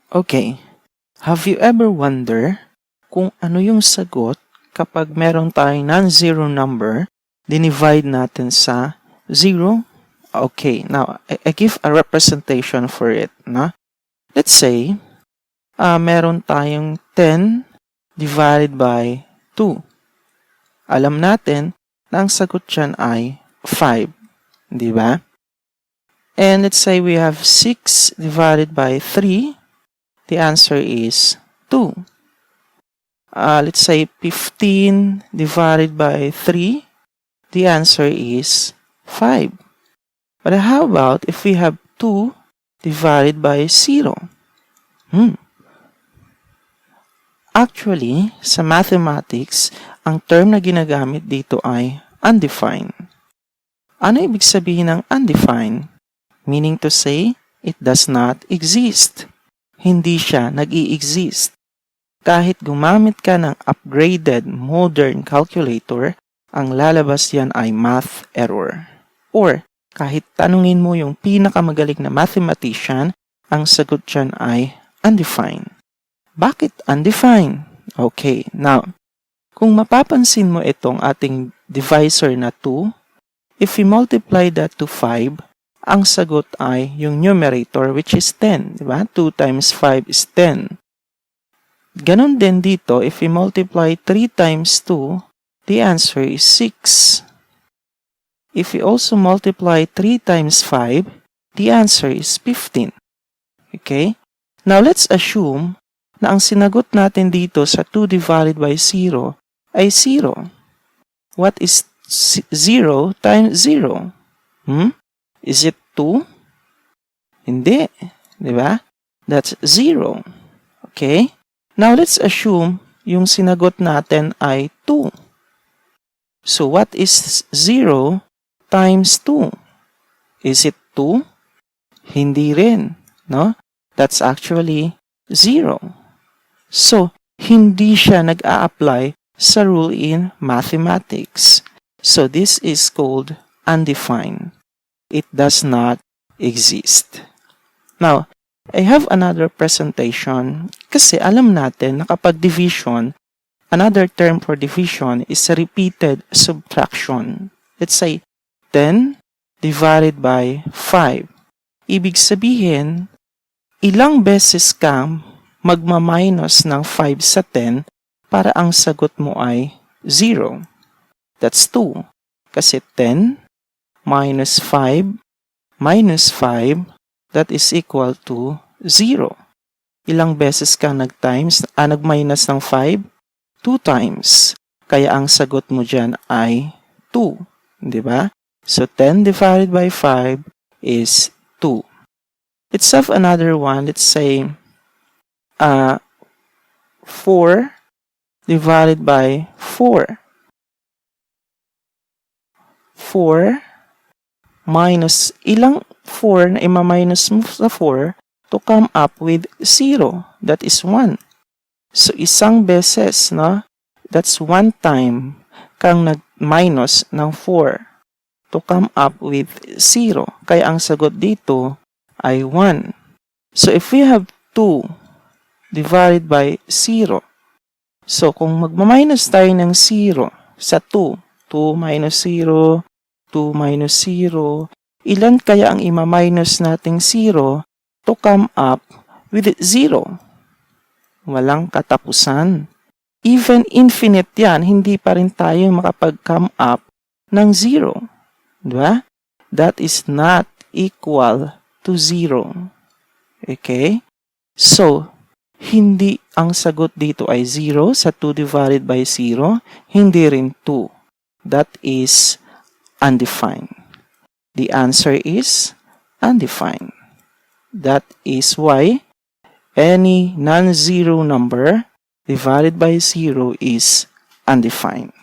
Okay, have you ever wonder kung ano yung sagot kapag meron tayong non-zero number, dinivide natin sa 0? Okay, now, I give a representation for it. No? Let's say, meron tayong 10 divided by 2. Alam natin na ang sagot dyan ay 5. Di ba? And let's say we have 6 divided by 3. The answer is 2. Let's say 15 divided by 3. The answer is 5. But how about if we have 2 divided by 0? Actually, sa mathematics, ang term na ginagamit dito ay undefined. Ano ibig sabihin ng undefined? Meaning to say, it does not exist. Hindi siya nag-i-exist. Kahit gumamit ka ng upgraded modern calculator, ang lalabas yan ay math error. Or, kahit tanungin mo yung pinakamagaling na mathematician, ang sagot dyan ay undefined. Bakit undefined? Okay, now, kung mapapansin mo itong ating divisor na 2, if we multiply that to 5, ang sagot ay yung numerator which is 10. Diba? 2 times 5 is 10. Ganon din dito, if we multiply 3 times 2, the answer is 6. If we also multiply 3 times 5, the answer is 15. Okay? Now, let's assume na ang sinagot natin dito sa 2 divided by 0 ay 0. What is 0 times 0? Is it 2? Hindi. Diba? That's 0. Okay? Now, let's assume yung sinagot natin ay 2. So, what is 0 times 2? Is it 2? Hindi rin. No? That's actually 0. So, hindi siya nag-a-apply sa rule in mathematics. So, this is called undefined. It does not exist. Now, I have another presentation kasi alam natin na kapag division, another term for division is repeated subtraction. Let's say 10 divided by 5. Ibig sabihin, ilang beses kang magma-minus ng 5 sa 10 para ang sagot mo ay 0. That's 2. Kasi 10 minus 5 minus 5, that is equal to 0. Ilang beses kang nag-minus ng 5? 2 times. Kaya ang sagot mo dyan ay 2. Diba? So, 10 divided by 5 is 2. Let's have another one. Let's say 4 divided by 4. 4 minus ilang 4 na ima-minus mo sa 4 to come up with 0. That is 1. So, isang beses, no? That's 1 time kang nag-minus ng 4 to come up with 0. Kaya ang sagot dito ay 1. So, if we have 2 divided by 0, so kung magma-minus tayo ng 0 sa 2, 2 minus 0, 2 minus 0, ilan kaya ang ima-minus nating 0 to come up with 0? Walang katapusan. Even infinite yan, hindi pa rin tayo makapag-come up ng 0. Diba? That is not equal to 0. Okay? So, hindi ang sagot dito ay 0 sa 2 divided by 0, hindi rin 2. That is undefined. The answer is undefined. That is why any non-zero number divided by 0 is undefined.